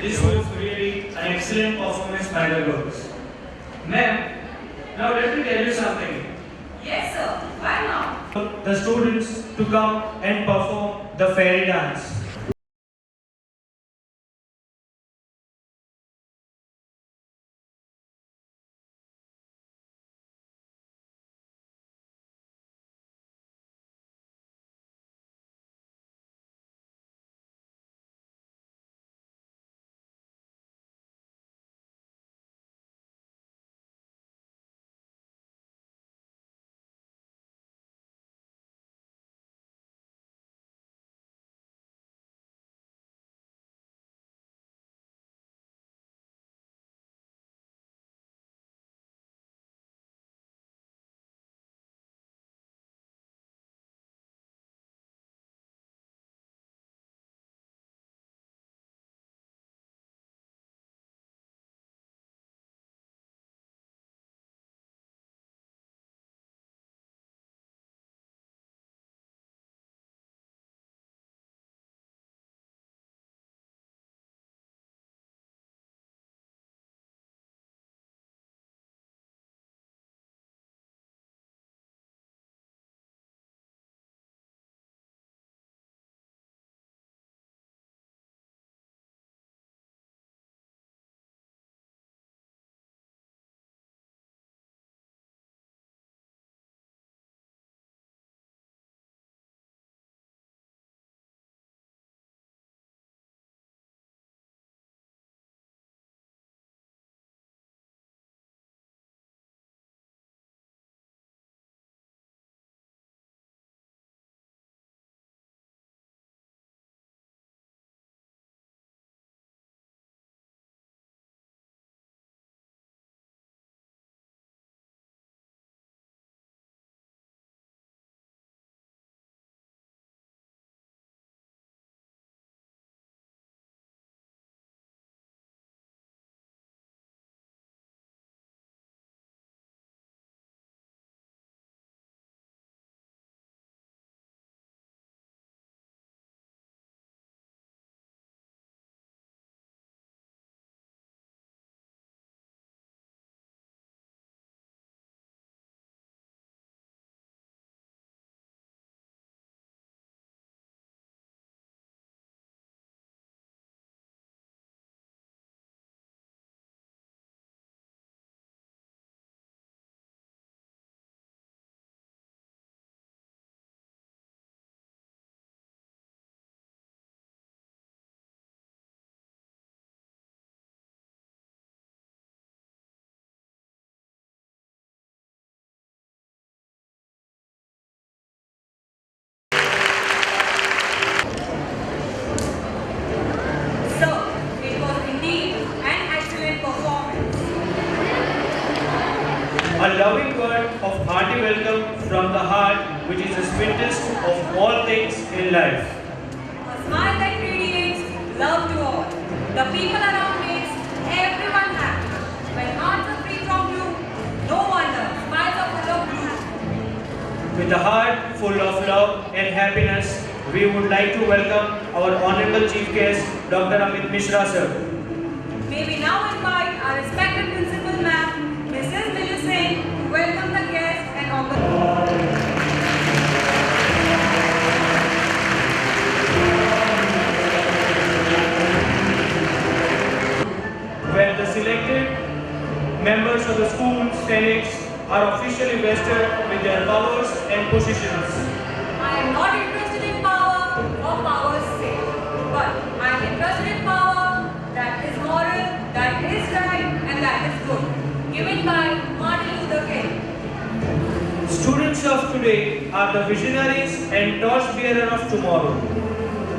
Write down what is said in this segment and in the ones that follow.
This was really an excellent performance by the girls. Ma'am, now let me tell you something. Yes, sir. Why not? The students to come and perform the fairy dance. Sir, it was indeed an excellent performance. A loving word of hearty welcome from the heart, which is the sweetest of all things in life. A smile that radiates love to all. The people around makes everyone happy. When hearts are free from blue, no wonder smiles are full of blue. With a heart full of love and happiness, we would like to welcome our Honorable Chief Guest, Dr. Amit Mishra, sir. May we now invite our respected principal ma'am, Mrs. Miju Singh, to welcome the guests and organize. Where the selected members of the school senates are officially vested with their powers and positions. I am not interested in power for power's sake, but I am interested in power that is moral, that is right, and that is good, given by Martin Luther King. Students of today are the visionaries and torchbearer of tomorrow.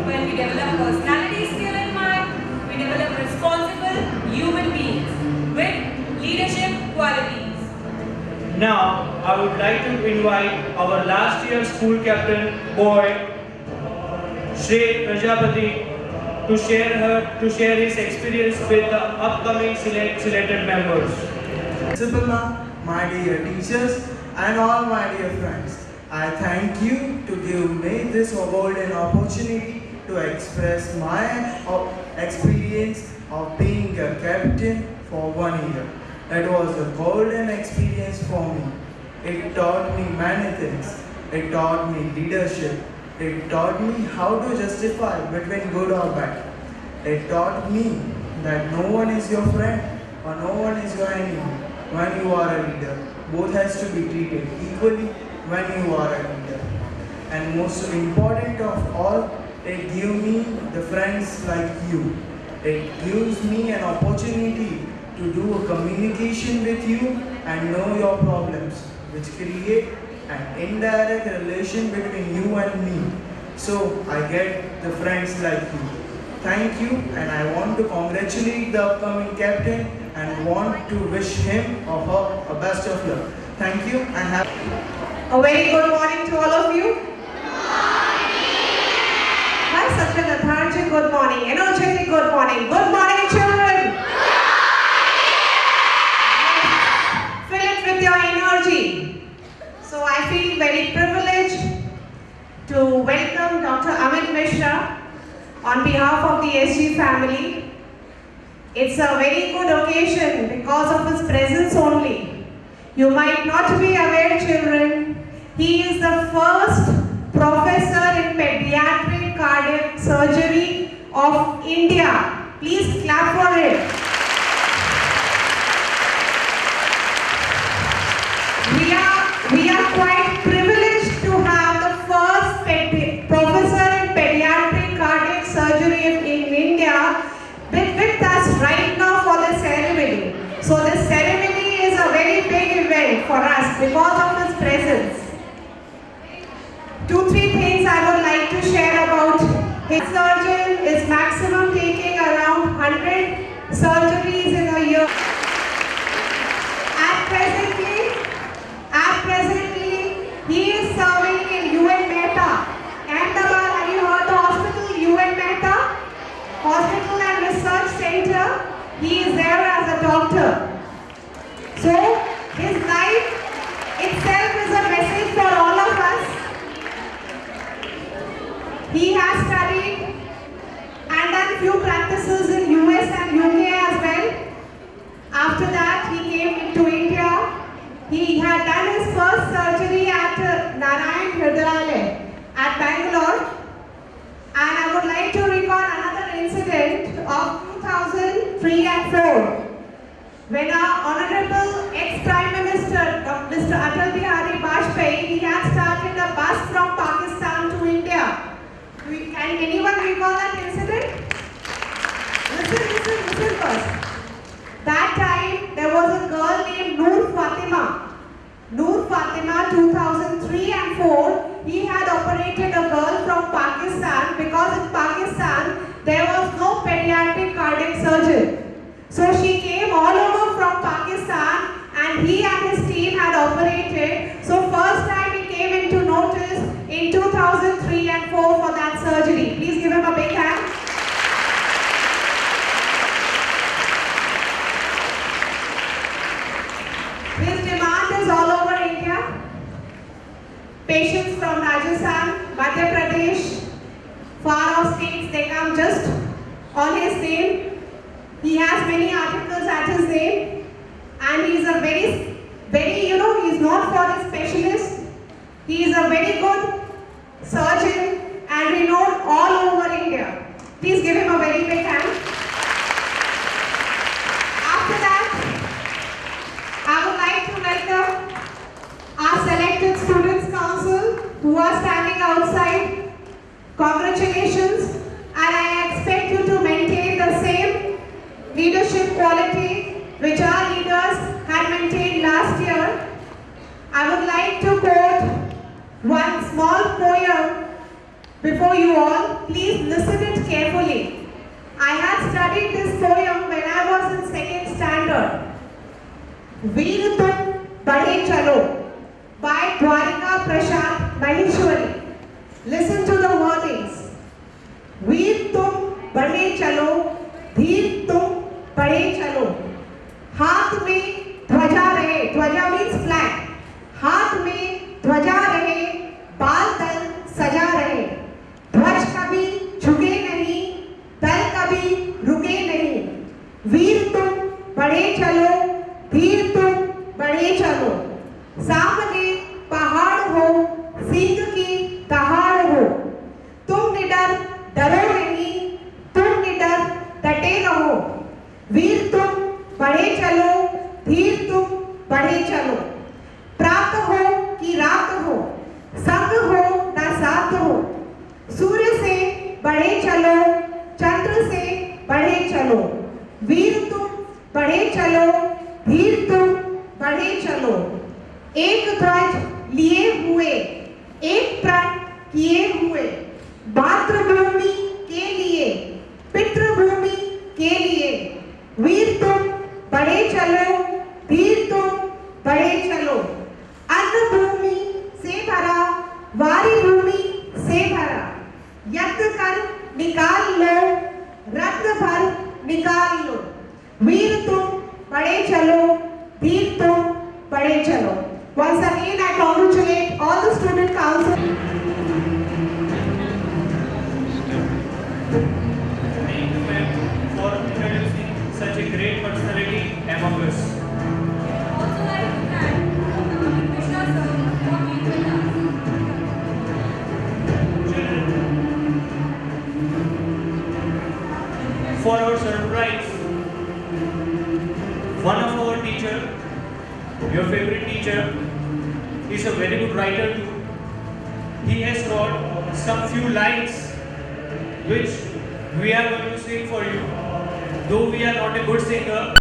When we develop personality, skill, and mind, we develop responsible human beings with leadership qualities. Now, I would like to invite our last year school captain, boy, Shri Prajapati, to share his experience with the upcoming selected members. Principal ma'am, my dear teachers, and all my dear friends, I thank you to give me this golden opportunity to express my experience of being a captain for 1 year. It was a golden experience for me. It taught me many things. It taught me leadership. It taught me how to justify between good or bad. It taught me that no one is your friend or no one is your enemy when you are a leader. Both has to be treated equally when you are a leader. And most important of all, it gives me the friends like you. It gives me an opportunity to do a communication with you and know your problems, which create an indirect relation between you and me. So I get the friends like you. Thank you, and I want to congratulate the upcoming captain and want to wish him or her a best of luck. Thank you and have A very good morning to all of you. Why such a lethargic good morning? Energetic good morning. Good morning, children. Fill it with your energy. So I feel very privileged to welcome Dr. Amit Mishra on behalf of the SG family. It's a very good occasion because of his presence only. You might not be aware, children, he is the first professor in pediatric cardiac surgery of India. Please clap for it. We are quite privileged to have the first professor in pediatric cardiac surgery in India with us right now for the ceremony. So this ceremony is a very big event for us because of his presence. 2-3 things I would like to share about his surgeon is maximum taking around 100 surgeries in a year. At presently, he is serving in UN Mehta. Ahmedabad, have you heard the hospital, UN Mehta? Hospital and Research Center. He is there as a doctor. So, his life itself is a message for all of us. He has studied and done few practices in US and UK as well. After that, he came into India. He had done his first surgery at Narayan Hridayalaya at Bangalore. And I would like to recall another incident of 2003 and 4 when our Honorable ex-Prime Minister, Mr. Atal Bihari Vajpayee, he had started a bus from Pakistan to India. Can anyone recall that incident? Listen first. That time there was a girl named Noor Fatima. Noor Fatima, 2003 and 4, he had operated a girl from Pakistan because in Pakistan there was no pediatric cardiac surgeon. So she came all over from Pakistan and he and his team had operated. So first time he came into notice in 2003 and 4 for that surgery. Please give him a big hand. His demand is all over India. Patients from Rajasthan, Madhya Pradesh, far off states, they come just on his name. He has many articles at his name and he is a very, he is not for his specialist. He is a very good surgeon and renowned all over India. Please give him a very big hand. After that, I would like to welcome our selected Students' Council who are standing outside. Congratulations, and I expect you to maintain the same leadership quality which our leaders had maintained last year. I would like to quote one small poem before you all. Please listen it carefully. I had studied this poem when I was in 2nd standard. Veer Tum Bade Chalo by Dwarika Prashad Maheshwari. Listen to the wordings. Veer Tum Bade Chalo, Dheer Tum Bade Chalo. हाथ में ध्वजा रहे, ध्वजा means flag. हाथ में ध्वजा रहे, बाल दल सजा रहे. ध्वज कभी झुके नहीं, दल कभी रुके नहीं. बढ़े चलो, चंद्र से बढ़े चलो, वीर तुम बढ़े चलो, धीर तुम बढ़े चलो, एक ध्वज लिए हुए, एक प्रण किए हुए, मातृभूमि के लिए, पितृभूमि के लिए, वीर तुम बढ़े चलो, धीर तुम बढ़े चलो, अन्न भूमि से भरा, वारी भूमि से भरा, यत्न कर निकाल लो, रत्न भर निकाल लो, वीर तुम बढ़े चलो, धीर तुम बढ़े चलो. Once again, I congratulate all the student council. Thank you, ma'am, for introducing such a great personality among us. Also like to thank Dr. Krishna sir for being with us. Children, for our surprise, one of our teacher, your favorite teacher, is a very good writer too. He has wrote some few lines which we are going to sing for you. Though we are not a good singer,